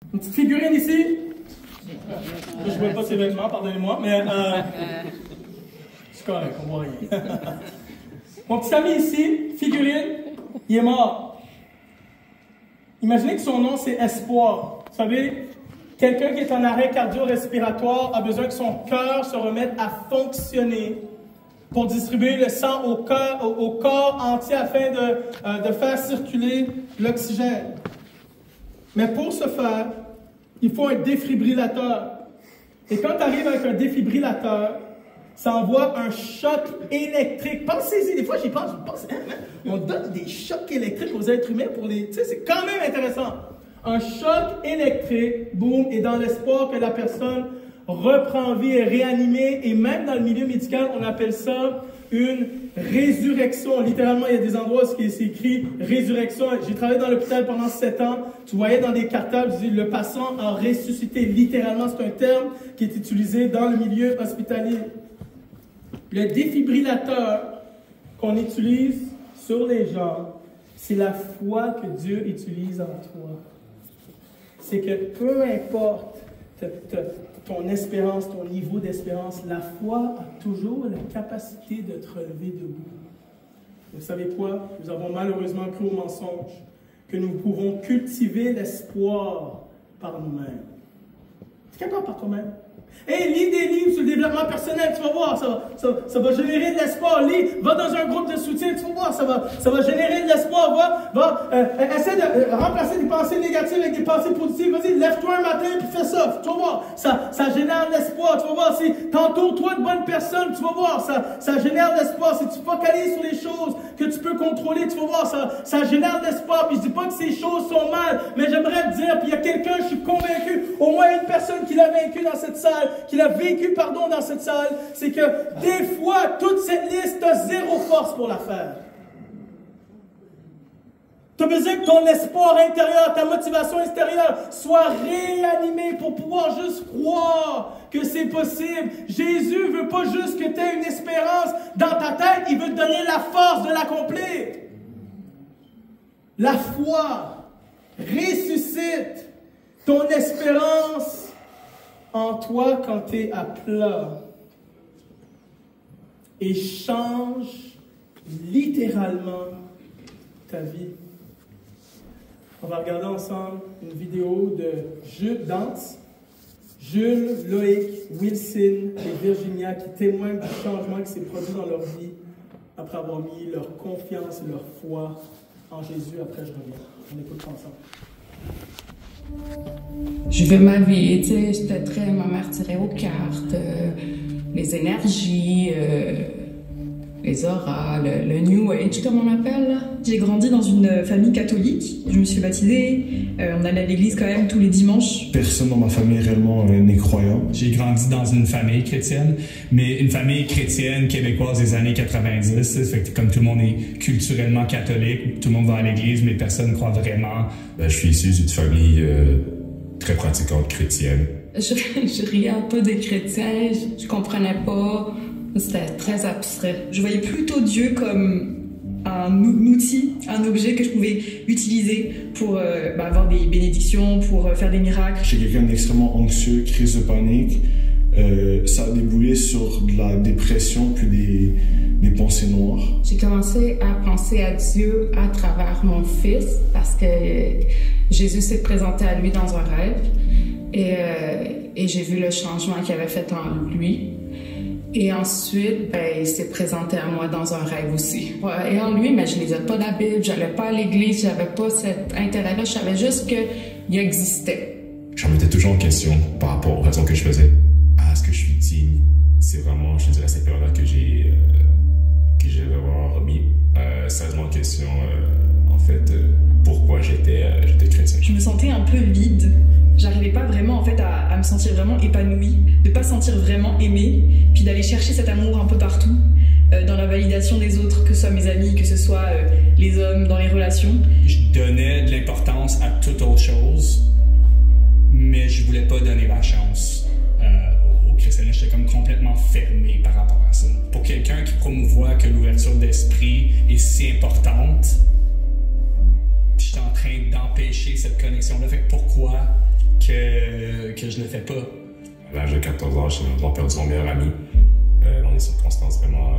Une petite figurine ici. Je ne vois pas ses vêtements, pardonnez-moi, mais c'est correct, on voit rien. Mon petit ami ici, figurine, il est mort. Imaginez que son nom, c'est Espoir. Vous savez, quelqu'un qui est en arrêt cardio-respiratoire a besoin que son cœur se remette à fonctionner pour distribuer le sang au corps entier afin de faire circuler l'oxygène. Mais pour ce faire, il faut un défibrillateur. Et quand tu arrives avec un défibrillateur, ça envoie un choc électrique. Pensez-y, des fois j'y pense, on donne des chocs électriques aux êtres humains pour les... Tu sais, c'est quand même intéressant. Un choc électrique, boum, et dans l'espoir que la personne reprend vie, est réanimée, et même dans le milieu médical, on appelle ça une résurrection. Littéralement, il y a des endroits où c'est écrit résurrection. J'ai travaillé dans l'hôpital pendant 7 ans. Tu voyais dans des cartables, le patient a ressuscité. Littéralement, c'est un terme qui est utilisé dans le milieu hospitalier. Le défibrillateur qu'on utilise sur les gens, c'est la foi que Dieu utilise en toi. C'est que peu importe ton espérance, ton niveau d'espérance, la foi a toujours la capacité de te relever debout. Vous savez quoi? Nous avons malheureusement cru au mensonge que nous pouvons cultiver l'espoir par nous-mêmes. Tu es capable par toi-même? Hey, lis des livres sur le développement personnel, tu vas voir, ça va générer de l'espoir. Va dans un groupe de soutien, tu vas voir, ça va générer de l'espoir. Essaie de remplacer des pensées négatives avec des pensées positives. Vas-y, lève-toi un matin et fais ça. Tu vas voir, ça génère de l'espoir. Tu vas voir, si t'entoures-toi de bonnes personnes, tu vas voir, ça génère de l'espoir. Si tu focalises sur les choses que tu peux contrôler, tu vas voir, ça génère de l'espoir. Puis je dis pas que ces choses sont mal, mais j'aimerais te dire, puis il y a quelqu'un, je suis convaincu, au moins une personne qui l'a vaincu dans cette salle, qu'il a vécu, dans cette salle, c'est que des fois, toute cette liste, tu as zéro force pour la faire. Tu as besoin que ton espoir intérieur, ta motivation extérieure soit réanimée pour pouvoir juste croire que c'est possible. Jésus ne veut pas juste que tu aies une espérance dans ta tête, il veut te donner la force de l'accomplir. La foi ressuscite ton espérance en toi quand tu es à plat et change littéralement ta vie. On va regarder ensemble une vidéo de Dance, Jules, Loïc, Wilson et Virginia qui témoignent du changement qui s'est produit dans leur vie après avoir mis leur confiance et leur foi en Jésus. Après, je reviens. On écoute ensemble. Je veux ma vie, tu sais, j'étais très... Ma mère tirait aux cartes, les énergies, les auras, le New Age, comme on appelle. J'ai grandi dans une famille catholique, je me suis baptisée, on allait à l'église quand même tous les dimanches. Personne dans ma famille réellement n'est croyant. J'ai grandi dans une famille chrétienne, mais une famille chrétienne québécoise des années 90, fait que comme tout le monde est culturellement catholique, tout le monde va à l'église, mais personne ne croit vraiment. Je suis issu d'une famille très pratiquante chrétienne. Je riais un peu des chrétiens, je comprenais pas. C'était très abstrait. Je voyais plutôt Dieu comme un outil, un objet que je pouvais utiliser pour avoir des bénédictions, pour faire des miracles. J'étais quelqu'un d'extrêmement anxieux, crise de panique. Ça a déboulé sur de la dépression puis des pensées noires. J'ai commencé à penser à Dieu à travers mon fils parce que Jésus s'est présenté à lui dans un rêve et j'ai vu le changement qu'il avait fait en lui. Et ensuite, il s'est présenté à moi dans un rêve aussi. Et en lui, je ne lisais pas la Bible, je n'allais pas à l'église, je n'avais pas cet intérêt-là, je savais juste qu'il existait. Je me mettais toujours en question par rapport aux raisons que je faisais. Est-ce que je suis digne? C'est vraiment, je dirais, à cette période-là que j'ai vraiment remis sérieusement en question, en fait, pourquoi j'étais chrétien. Je me sentais un peu vide. J'arrivais pas vraiment en fait à me sentir vraiment épanouie, de pas sentir vraiment aimée, puis d'aller chercher cet amour un peu partout, dans la validation des autres, que ce soit mes amis, que ce soit les hommes, dans les relations. Je donnais de l'importance à toute autre chose, mais je voulais pas donner la chance au christianisme. J'étais comme complètement fermé par rapport à ça. Pour quelqu'un qui promouvoit que l'ouverture d'esprit est si importante, j'étais en train d'empêcher cette connexion-là. Fait que pourquoi que je le fais pas. À l'âge de 14 ans, j'ai vraiment perdu mon meilleur ami dans des circonstances vraiment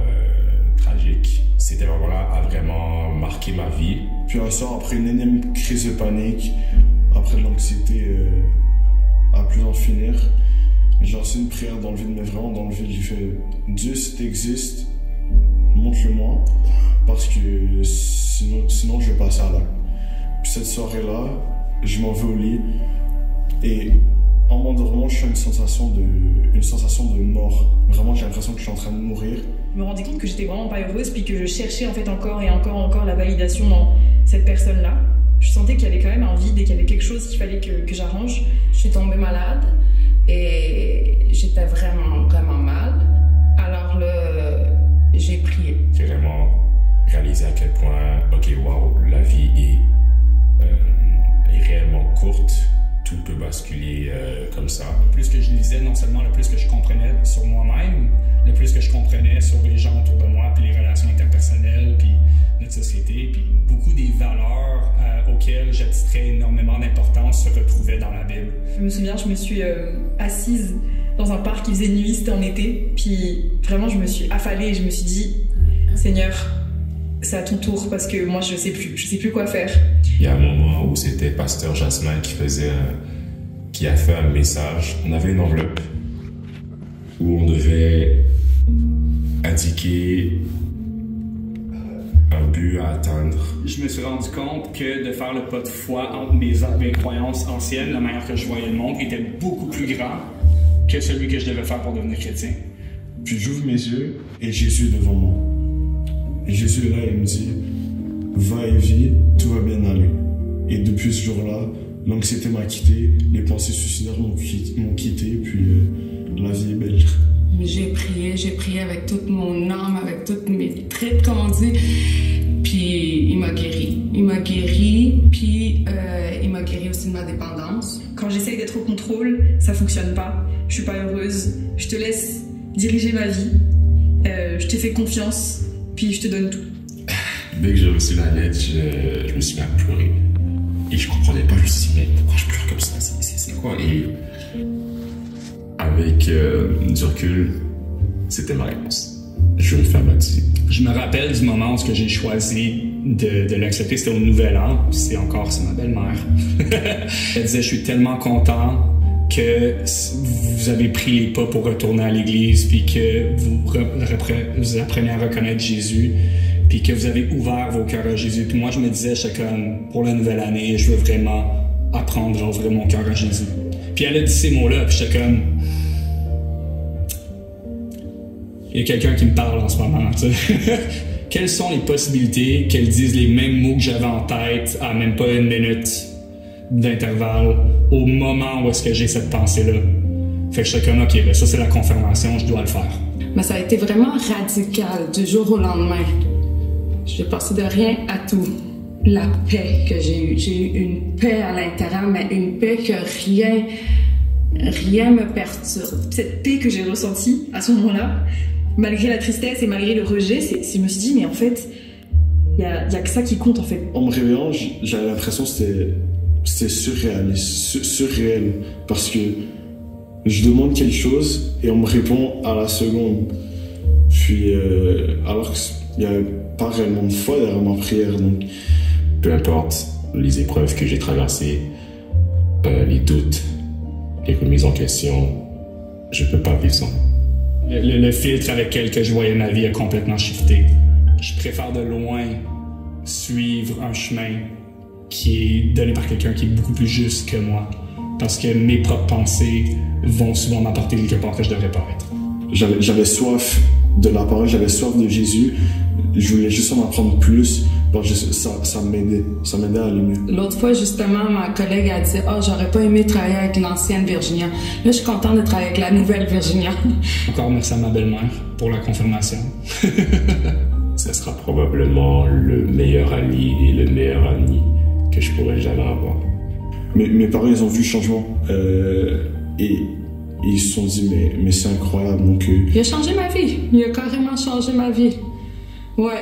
tragiques. C'était vraiment là, a vraiment marqué ma vie. Puis un soir, après une énième crise de panique, après de l'anxiété à plus en finir, j'ai lancé une prière dans le vide, mais vraiment dans le vide. J'ai fait « Dieu, si t'existes, montre-le-moi, parce que sinon je vais passer à l'acte. » Puis cette soirée-là, je m'en vais au lit, et en m'endormant, je fais une sensation de mort. Vraiment, j'ai l'impression que je suis en train de mourir. Je me rendais compte que j'étais vraiment pas heureuse, puis que je cherchais en fait encore et encore la validation dans cette personne-là. Je sentais qu'il y avait quand même un vide et qu'il y avait quelque chose qu'il fallait que j'arrange. Je suis tombée malade et j'étais vraiment mal. Alors là, j'ai prié. J'ai vraiment réalisé à quel point, ok, wow, la vie est réellement courte. Tout peut basculer comme ça. Le plus que je lisais, non seulement le plus que je comprenais sur moi-même, le plus que je comprenais sur les gens autour de moi, puis les relations interpersonnelles, puis notre société, puis beaucoup des valeurs auxquelles j'attitrais énormément d'importance se retrouvaient dans la Bible. Je me souviens, je me suis assise dans un parc, il faisait nuit, c'était en été, puis vraiment je me suis affalée et je me suis dit, Seigneur, c'est à ton tour, parce que moi je sais plus quoi faire. Il y a un moment où c'était Pasteur Jasmin qui a fait un message. On avait une enveloppe où on devait indiquer un but à atteindre. Je me suis rendu compte que de faire le pas de foi entre mes croyances anciennes, la manière que je voyais le monde, était beaucoup plus grand que celui que je devais faire pour devenir chrétien. Puis j'ouvre mes yeux et Jésus est devant moi. Et Jésus est là et il me dit « Va et vis, tout va bien aller. » Et depuis ce jour-là, l'anxiété m'a quitté, les pensées suicidaires m'ont quitté, puis la vie est belle. J'ai prié avec toute mon âme, avec toutes mes tripes, comme on dit. Puis il m'a guéri. Puis il m'a guéri aussi de ma dépendance. Quand j'essaye d'être au contrôle, ça fonctionne pas. Je suis pas heureuse. Je te laisse diriger ma vie. Je te fais confiance, puis je te donne tout. Dès que j'ai reçu la lettre, je me suis mis à pleurer. Et je comprenais pas, je me suis dit, mais pourquoi je pleure comme ça? C'est quoi? Et avec du recul, c'était ma réponse. Je vais me faire baptiser. Je me rappelle du moment où j'ai choisi de l'accepter, c'était au Nouvel An, c'est ma belle-mère. Elle disait, je suis tellement content que vous avez pris les pas pour retourner à l'église, puis que vous apprenez à reconnaître Jésus, puis que vous avez ouvert vos cœurs à Jésus. Puis moi, je me disais, j'étais comme, pour la nouvelle année, je veux vraiment apprendre à ouvrir mon cœur à Jésus. Puis elle a dit ces mots-là, puis j'étais comme... Il y a quelqu'un qui me parle en ce moment, tu sais. Quelles sont les possibilités qu'elle dise les mêmes mots que j'avais en tête à même pas une minute d'intervalle au moment où est-ce que j'ai cette pensée-là? Fait que j'étais comme, ok, ben ça c'est la confirmation, je dois le faire. Mais ça a été vraiment radical du jour au lendemain. Je suis passée de rien à tout. La paix que j'ai eue. J'ai eu une paix à l'intérieur, mais une paix que rien me perturbe. Cette paix que j'ai ressentie à ce moment-là, malgré la tristesse et malgré le rejet, je me suis dit, mais en fait, il y a que ça qui compte en fait. En me réveillant, j'avais l'impression que c'était surréel, parce que je demande quelque chose et on me répond à la seconde. Puis, alors qu'il n'y avait pas réellement de foi derrière ma prière. Donc, peu importe les épreuves que j'ai traversées, les doutes, les remises en question, je peux pas vivre sans. Le filtre avec lequel je voyais ma vie a complètement shifté. Je préfère de loin suivre un chemin qui est donné par quelqu'un qui est beaucoup plus juste que moi. Parce que mes propres pensées vont souvent m'apporter quelque part que je devrais pas être. J'avais soif de la parole, j'avais soif de Jésus. Je voulais juste en apprendre plus. Ça m'aidait à aller mieux. L'autre fois, justement, ma collègue a dit « Oh, j'aurais pas aimé travailler avec l'ancienne Virginia. » Là, je suis contente de travailler avec la nouvelle Virginia. Encore merci à ma belle-mère pour la confirmation. Ça sera probablement le meilleur allié et le meilleur ami que je pourrais jamais avoir. Mes parents, ils ont vu le changement. Et ils se sont dit, mais c'est incroyable. Donc, il a changé ma vie. Il a carrément changé ma vie. Ouais.